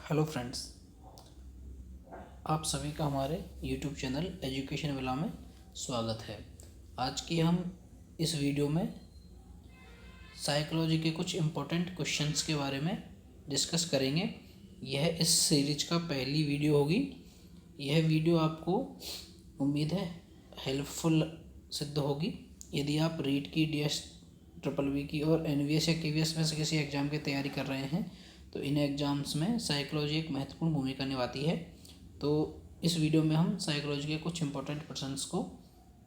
Hello friends, आप सभी का हमारे यूट्यूब चैनल एजुकेशन विला में स्वागत है। आज की हम इस वीडियो में साइकोलॉजी के कुछ इम्पोर्टेंट क्वेश्चंस के बारे में डिस्कस करेंगे। यह इस सीरीज का पहली वीडियो होगी। यह वीडियो आपको उम्मीद है हेल्पफुल सिद्ध होगी। यदि आप रीट की, डीएस ट्रिपल बी की और एनवीएस या केवीएस में से किसी एग्ज़ाम की तैयारी कर रहे हैं तो इन एग्ज़ाम्स में साइकोलॉजी एक महत्वपूर्ण भूमिका निभाती है। तो इस वीडियो में हम साइकोलॉजी के कुछ इंपॉर्टेंट क्वेश्चंस को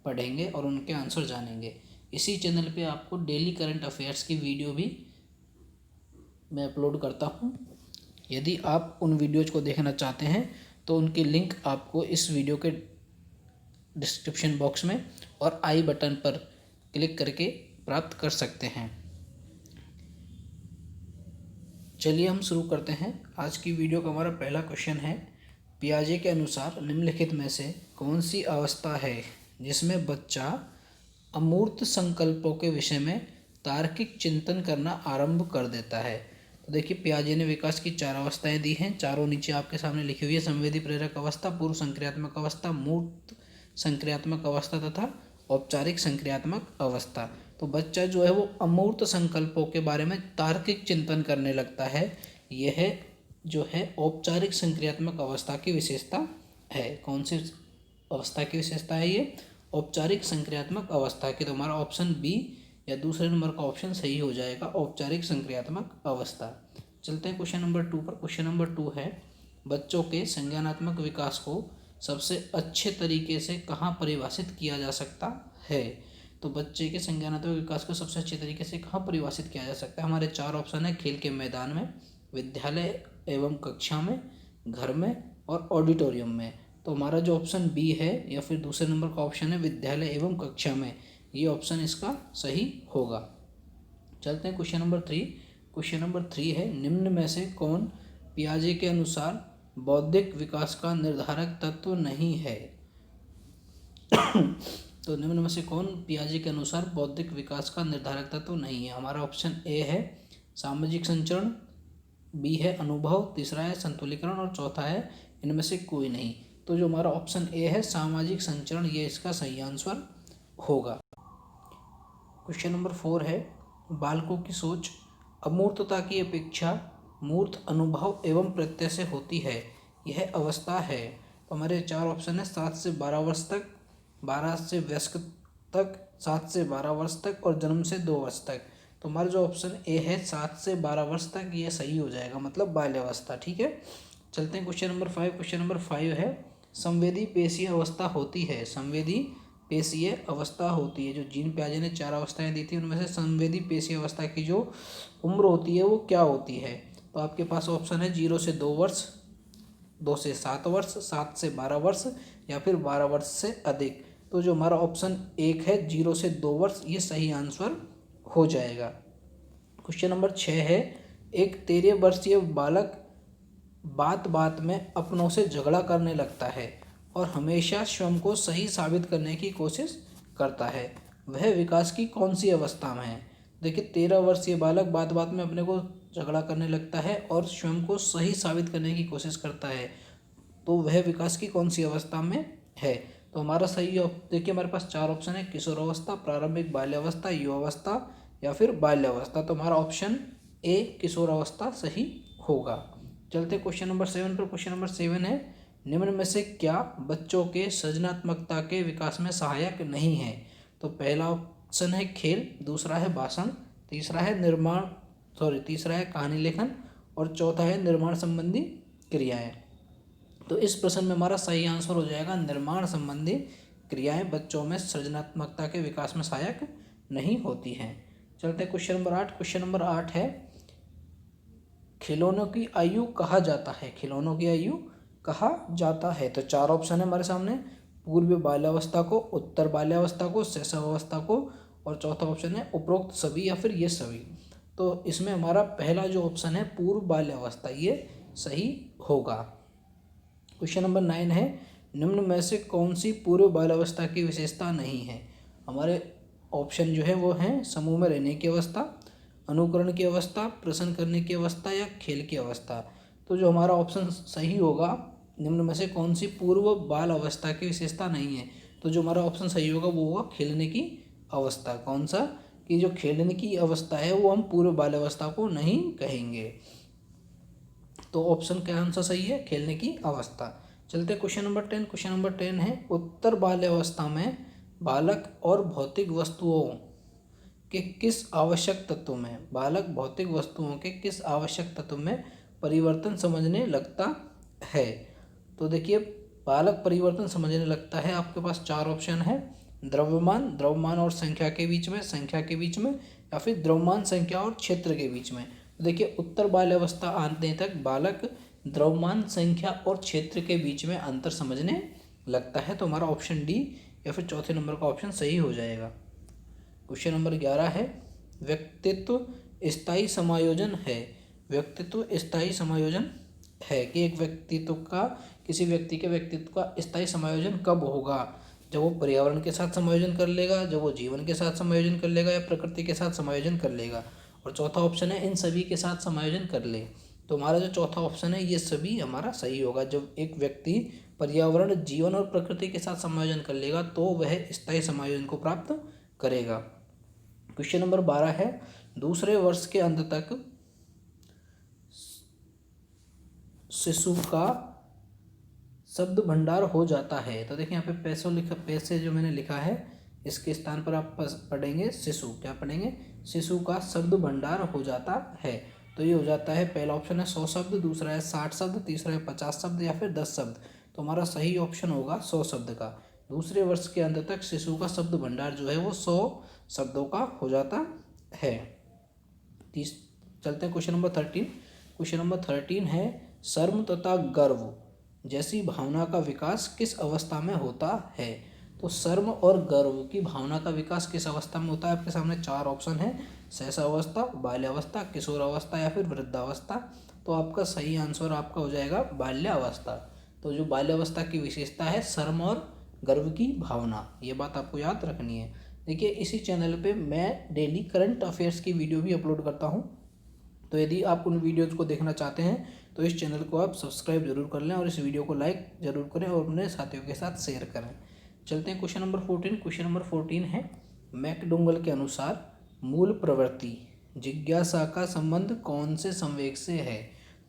पढ़ेंगे और उनके आंसर जानेंगे। इसी चैनल पे आपको डेली करंट अफेयर्स की वीडियो भी मैं अपलोड करता हूँ। यदि आप उन वीडियोज़ को देखना चाहते हैं तो उनकी लिंक आपको इस वीडियो के डिस्क्रिप्शन बॉक्स में और आई बटन पर क्लिक करके प्राप्त कर सकते हैं। चलिए हम शुरू करते हैं। आज की वीडियो का हमारा पहला क्वेश्चन है, पियाजे के अनुसार निम्नलिखित में से कौन सी अवस्था है जिसमें बच्चा अमूर्त संकल्पों के विषय में तार्किक चिंतन करना आरंभ कर देता है। तो देखिए, पियाजे ने विकास की 4 अवस्थाएं दी हैं। चारों नीचे आपके सामने लिखी हुई है। संवेदी प्रेरक अवस्था, पूर्व संक्रियात्मक अवस्था, मूर्त संक्रियात्मक अवस्था तथा औपचारिक संक्रियात्मक अवस्था। तो बच्चा जो है वो अमूर्त संकल्पों के बारे में तार्किक चिंतन करने लगता है। यह जो है औपचारिक संक्रियात्मक अवस्था की विशेषता है। कौन सी अवस्था की विशेषता है ये? औपचारिक संक्रियात्मक अवस्था की। तो हमारा ऑप्शन बी या दूसरे नंबर का ऑप्शन सही हो जाएगा, औपचारिक संक्रियात्मक अवस्था। चलते हैं क्वेश्चन नंबर 2 पर। क्वेश्चन नंबर 2 है, बच्चों के संज्ञानात्मक विकास को सबसे अच्छे तरीके से कहाँ परिभाषित किया जा सकता है? तो बच्चे के संज्ञानात्मक विकास को सबसे अच्छे तरीके से कहाँ परिभाषित किया जा सकता है? हमारे 4 ऑप्शन है। खेल के मैदान में, विद्यालय एवं कक्षा में, घर में और ऑडिटोरियम में। तो हमारा जो ऑप्शन बी है या फिर दूसरे नंबर का ऑप्शन है विद्यालय एवं कक्षा में, ये ऑप्शन इसका सही होगा। चलते हैं क्वेश्चन नंबर 3। क्वेश्चन नंबर 3 है, निम्न में से कौन पियाजे के अनुसार बौद्धिक विकास का निर्धारक तत्व नहीं है? तो निम्न में से कौन पियाजे के अनुसार बौद्धिक विकास का निर्धारक तत्व नहीं है? हमारा ऑप्शन ए है सामाजिक संचरण, बी है अनुभव, तीसरा है संतुलीकरण और चौथा है इनमें से कोई नहीं। तो जो हमारा ऑप्शन ए है सामाजिक संचरण, ये इसका सही आंसर होगा। क्वेश्चन नंबर 4 है, बालकों की सोच अमूर्तता की अपेक्षा मूर्त अनुभव एवं प्रत्यय से होती है, यह अवस्था है। तो हमारे 4 ऑप्शन है 7 से 12 वर्ष तक, 12 से वयस्क तक, 7 से 12 वर्ष तक और जन्म से 2 वर्ष तक। तो हमारा जो ऑप्शन ए है 7 से 12 वर्ष तक, ये सही हो जाएगा, मतलब बाल्यावस्था। ठीक है, चलते हैं क्वेश्चन नंबर 5। क्वेश्चन नंबर 5 है, संवेदी पेशीय अवस्था होती है। संवेदी पेशीय अवस्था होती है। जो जीन पियाजे ने 4 अवस्थाएं दी थी उनमें से संवेदी पेशीय अवस्था की जो उम्र होती है वो क्या होती है? तो आपके पास ऑप्शन है 0 से 2 वर्ष, 2 से 7 वर्ष, 7 से 12 वर्ष या फिर 12 वर्ष से अधिक। तो जो हमारा ऑप्शन 1 है 0 से 2 वर्ष, ये सही आंसर हो जाएगा। क्वेश्चन नंबर 6 है, एक 13 वर्षीय बालक बात बात में अपनों से झगड़ा करने लगता है और हमेशा स्वयं को सही साबित करने की कोशिश करता है, वह विकास की कौन सी अवस्था में है? देखिए, 13 वर्षीय बालक बात बात में अपने को झगड़ा करने लगता है और स्वयं को सही साबित करने की कोशिश करता है, तो वह विकास की कौन सी अवस्था में है? तो हमारा सही देखिए, हमारे पास 4 ऑप्शन है, किशोरावस्था, प्रारंभिक बाल्यावस्था, युवावस्था या फिर बाल्यावस्था। तो हमारा ऑप्शन ए किशोरावस्था सही होगा। चलते क्वेश्चन नंबर 7 पर। क्वेश्चन नंबर 7 है, निम्न में से क्या बच्चों के सृजनात्मकता के विकास में सहायक नहीं है? तो पहला ऑप्शन है खेल, दूसरा है भाषण, तीसरा है कहानी लेखन और चौथा है निर्माण संबंधी क्रियाएं। तो इस प्रश्न में हमारा सही आंसर हो जाएगा निर्माण संबंधी क्रियाएं बच्चों में सृजनात्मकता के विकास में सहायक नहीं होती हैं। चलते हैं क्वेश्चन नंबर 8। क्वेश्चन नंबर 8 है, खिलौनों की आयु कहा जाता है? खिलौनों की आयु कहा जाता है? तो 4 ऑप्शन है हमारे सामने, पूर्व बाल्यावस्था को, उत्तर बाल्यावस्था को, शैशवावस्था को और चौथा ऑप्शन है उपरोक्त सभी या फिर ये सभी। तो इसमें हमारा पहला जो ऑप्शन है पूर्व बाल्यावस्था, ये सही होगा। क्वेश्चन नंबर 9 है, निम्न में से कौन सी पूर्व बाल्यावस्था की विशेषता नहीं है? हमारे ऑप्शन जो है वो हैं समूह में रहने की अवस्था, अनुकरण की अवस्था, प्रश्न करने की अवस्था या खेल की अवस्था। तो जो हमारा ऑप्शन सही होगा, निम्न में से कौन सी पूर्व बाल अवस्था की विशेषता नहीं है, तो जो हमारा ऑप्शन सही होगा वो होगा खेलने की अवस्था। कौन सा, कि जो खेलने की अवस्था है वो हम पूर्व बाल अवस्था को नहीं कहेंगे। तो ऑप्शन क्या आंसर सही है, खेलने की अवस्था। चलते क्वेश्चन नंबर 10। क्वेश्चन नंबर 10 है, उत्तर बाल्यावस्था में बालक और भौतिक वस्तुओं के किस आवश्यक तत्व में, बालक भौतिक वस्तुओं के किस आवश्यक तत्व में परिवर्तन समझने लगता है। तो देखिए, बालक परिवर्तन समझने लगता है, आपके पास चार ऑप्शन है, द्रव्यमान और संख्या के बीच में, संख्या के बीच में, या फिर द्रव्यमान, संख्या और क्षेत्र के बीच में। तो देखिए, उत्तर बाल्यावस्था आने तक बालक द्रव्यमान, संख्या और क्षेत्र के बीच में अंतर समझने लगता है। तो हमारा ऑप्शन डी या फिर चौथे नंबर का ऑप्शन सही हो जाएगा। क्वेश्चन नंबर 11 है, व्यक्तित्व स्थायी समायोजन है। व्यक्तित्व स्थायी समायोजन है कि एक व्यक्तित्व का, किसी व्यक्ति के व्यक्तित्व का स्थायी समायोजन कब होगा, जब वो पर्यावरण के साथ समायोजन कर लेगा, जब वो जीवन के साथ समायोजन कर लेगा, या प्रकृति के साथ समायोजन कर लेगा। और चौथा ऑप्शन है इन सभी के साथ समायोजन कर ले। तो हमारा जो चौथा ऑप्शन है ये सभी हमारा सही होगा। जब एक व्यक्ति पर्यावरण, जीवन और प्रकृति के साथ समायोजन कर लेगा तो वह स्थायी समायोजन को प्राप्त करेगा। क्वेश्चन नंबर 12 है, दूसरे वर्ष के अंत तक शिशु का शब्द भंडार हो जाता है। तो देखिए यहाँ पे पैसे जो मैंने लिखा है इसके स्थान पर आप पढ़ेंगे शिशु, क्या पढ़ेंगे, शिशु का शब्द भंडार हो जाता है। तो ये हो जाता है, पहला ऑप्शन है 100 शब्द, दूसरा है 60 शब्द, तीसरा है 50 शब्द, या फिर 10 शब्द। तो हमारा सही ऑप्शन होगा 100 शब्द का। दूसरे वर्ष के अंत तक शिशु का शब्द भंडार जो है वो 100 शब्दों का हो जाता है। चलते हैं क्वेश्चन नंबर 13। क्वेश्चन नंबर 13 है, शर्म तथा गर्व जैसी भावना का विकास किस अवस्था में होता है। तो शर्म और गर्व की भावना का विकास किस अवस्था में होता है, आपके सामने चार ऑप्शन है, शैशवावस्था, बाल्यावस्था, किशोरावस्था, या फिर वृद्धावस्था। तो आपका सही आंसर आपका हो जाएगा बाल्यावस्था। तो जो बाल्यावस्था की विशेषता है शर्म और गर्व की भावना, ये बात आपको याद रखनी है। देखिए, इसी चैनल पे मैं डेली करंट अफेयर्स की वीडियो भी अपलोड करता हूँ, तो यदि आप उन वीडियोज़ को देखना चाहते हैं तो इस चैनल को आप सब्सक्राइब जरूर कर लें और इस वीडियो को लाइक जरूर करें और अपने साथियों के साथ शेयर करें। चलते हैं क्वेश्चन नंबर 14। क्वेश्चन नंबर 14 है, मैकडोगल के अनुसार मूल प्रवृत्ति जिज्ञासा का संबंध कौन से संवेग से है।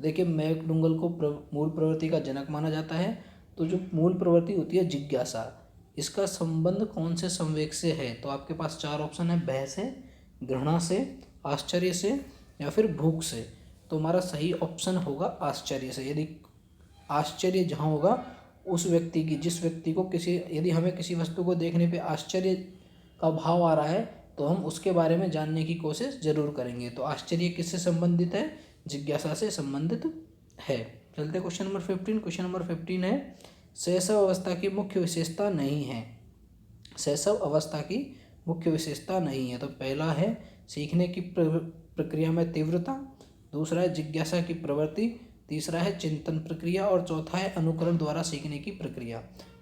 देखिए, मैकडोगल को मूल प्रवृत्ति का जनक माना जाता है। तो जो मूल प्रवृत्ति होती है जिज्ञासा, इसका संबंध कौन से संवेग से है। तो आपके पास चार ऑप्शन है, भय से, घृणा से, आश्चर्य से, या फिर भूख से। तो हमारा सही ऑप्शन होगा आश्चर्य से। यदि आश्चर्य जहाँ होगा उस व्यक्ति की, जिस व्यक्ति को यदि हमें किसी वस्तु को देखने पे आश्चर्य का भाव आ रहा है तो हम उसके बारे में जानने की कोशिश जरूर करेंगे। तो आश्चर्य किससे संबंधित है, जिज्ञासा से संबंधित है। चलते क्वेश्चन नंबर 15। क्वेश्चन नंबर 15 है, शैशव अवस्था की मुख्य विशेषता नहीं है। शैशव अवस्था की मुख्य विशेषता नहीं है। तो पहला है सीखने की प्रक्रिया में तीव्रता, दूसरा है जिज्ञासा की प्रवृत्ति, तीसरा है चिंतन प्रक्रिया, और चौथा है अनुकरण द्वारा सीखने की प्रक्रिया।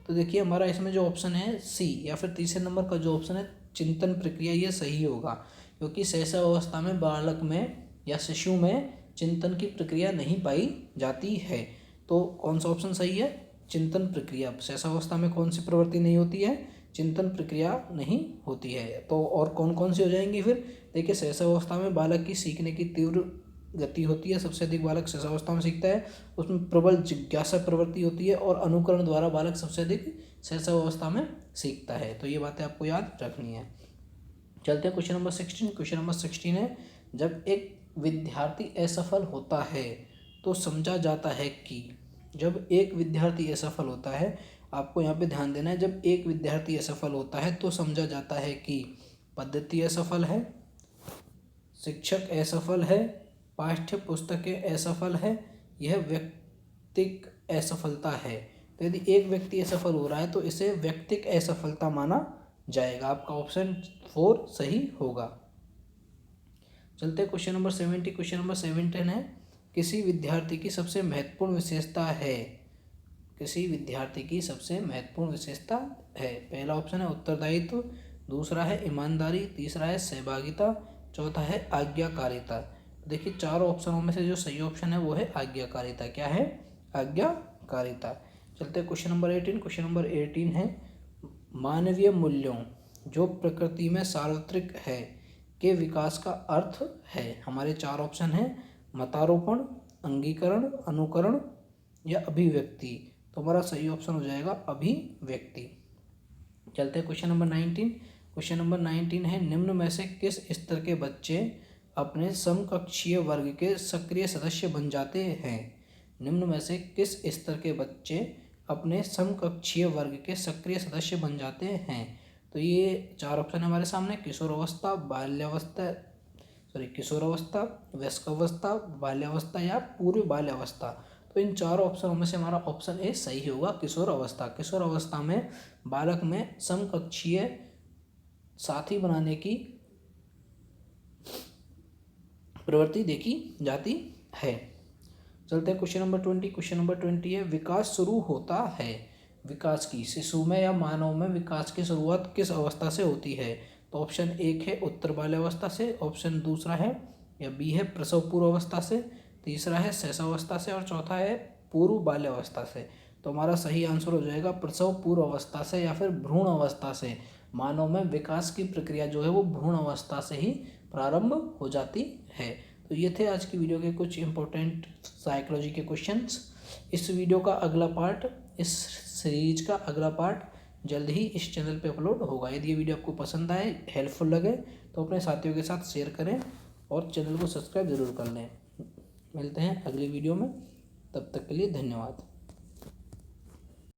तो देखिए, हमारा इसमें जो ऑप्शन है सी या फिर तीसरे नंबर का जो ऑप्शन है चिंतन प्रक्रिया, ये सही होगा, क्योंकि शैशव अवस्था में बालक में या शिशु में चिंतन की प्रक्रिया नहीं पाई जाती है। तो कौन सा ऑप्शन सही है, चिंतन प्रक्रिया। शैशव अवस्था में कौन सी प्रवृत्ति नहीं होती है, चिंतन प्रक्रिया नहीं होती है। तो और कौन कौन सी हो जाएंगी फिर, देखिए, शैशव अवस्था में बालक की सीखने की तीव्र गति होती है, सबसे अधिक बालक शैशवावस्था में सीखता है, उसमें प्रबल जिज्ञासा प्रवृत्ति होती है, और अनुकरण द्वारा बालक सबसे अधिक शैशवावस्था में सीखता है। तो ये बातें आपको याद रखनी है। चलते हैं क्वेश्चन नंबर 16। क्वेश्चन नंबर 16 है, जब एक विद्यार्थी असफल होता है तो समझा जाता है कि, जब एक विद्यार्थी असफल होता है, आपको यहाँ पे ध्यान देना है, जब एक विद्यार्थी असफल होता है तो समझा जाता है कि पद्धति असफल है, शिक्षक असफल है, पाठ्य पुस्तकें असफल है, यह व्यक्तिक असफलता है। तो यदि एक व्यक्ति असफल हो रहा है तो इसे व्यक्तिक असफलता माना जाएगा। आपका ऑप्शन 4 सही होगा। चलते हैं क्वेश्चन नंबर 70। क्वेश्चन नंबर 17 है, किसी विद्यार्थी की सबसे महत्वपूर्ण विशेषता है। किसी विद्यार्थी की सबसे महत्वपूर्ण विशेषता है। पहला ऑप्शन है उत्तरदायित्व, दूसरा है ईमानदारी, तीसरा है सहभागिता, चौथा है आज्ञाकारिता। देखिए चारों ऑप्शनों में से जो सही ऑप्शन है वो है आज्ञाकारिता। क्या है? आज्ञाकारिता। चलते हैं क्वेश्चन नंबर 18। क्वेश्चन नंबर 18 है मानवीय मूल्यों जो प्रकृति में सार्वत्रिक है के विकास का अर्थ है। हमारे चार ऑप्शन हैं मतारोपण, अंगीकरण, अनुकरण या अभिव्यक्ति। तो हमारा सही ऑप्शन हो जाएगा अभिव्यक्ति। चलते हैं क्वेश्चन नंबर 19। क्वेश्चन नंबर 19 है निम्न में से किस स्तर के बच्चे अपने समकक्षीय वर्ग के सक्रिय सदस्य बन जाते हैं? निम्न में से किस स्तर के बच्चे अपने समकक्षीय वर्ग के सक्रिय सदस्य बन जाते हैं? तो ये चार ऑप्शन है हमारे सामने, किशोरावस्था, बाल्यावस्था, किशोरावस्था, वयस्कावस्था, बाल्यावस्था या पूर्व बाल्यावस्था। तो इन चार ऑप्शनों में से हमारा ऑप्शन ए सही होगा, किशोर अवस्था। किशोर अवस्था में बालक में समकक्षीय साथी बनाने की प्रवृत्ति देखी जाती है। चलते हैं क्वेश्चन नंबर 20। क्वेश्चन नंबर 20 है विकास शुरू होता है विकास की शिशु में या मानव में विकास की शुरुआत किस अवस्था से होती है? तो ऑप्शन एक है उत्तर बाल्यावस्था से, ऑप्शन दूसरा है या बी है प्रसव पूर्व अवस्था से, तीसरा है शैशवावस्था से और चौथा है पूर्व बाल्यावस्था से। तो हमारा सही आंसर हो जाएगा प्रसव पूर्व अवस्था से या फिर भ्रूण अवस्था से। मानव में विकास की प्रक्रिया जो है वो भ्रूण अवस्था से ही प्रारंभ हो जाती है। तो ये थे आज की वीडियो के कुछ इंपॉर्टेंट साइकोलॉजी के क्वेश्चंस। इस वीडियो का अगला पार्ट, इस सीरीज का अगला पार्ट जल्द ही इस चैनल पे अपलोड होगा। यदि ये वीडियो आपको पसंद आए, हेल्पफुल लगे तो अपने साथियों के साथ शेयर करें और चैनल को सब्सक्राइब ज़रूर कर लें। मिलते हैं अगली वीडियो में, तब तक के लिए धन्यवाद।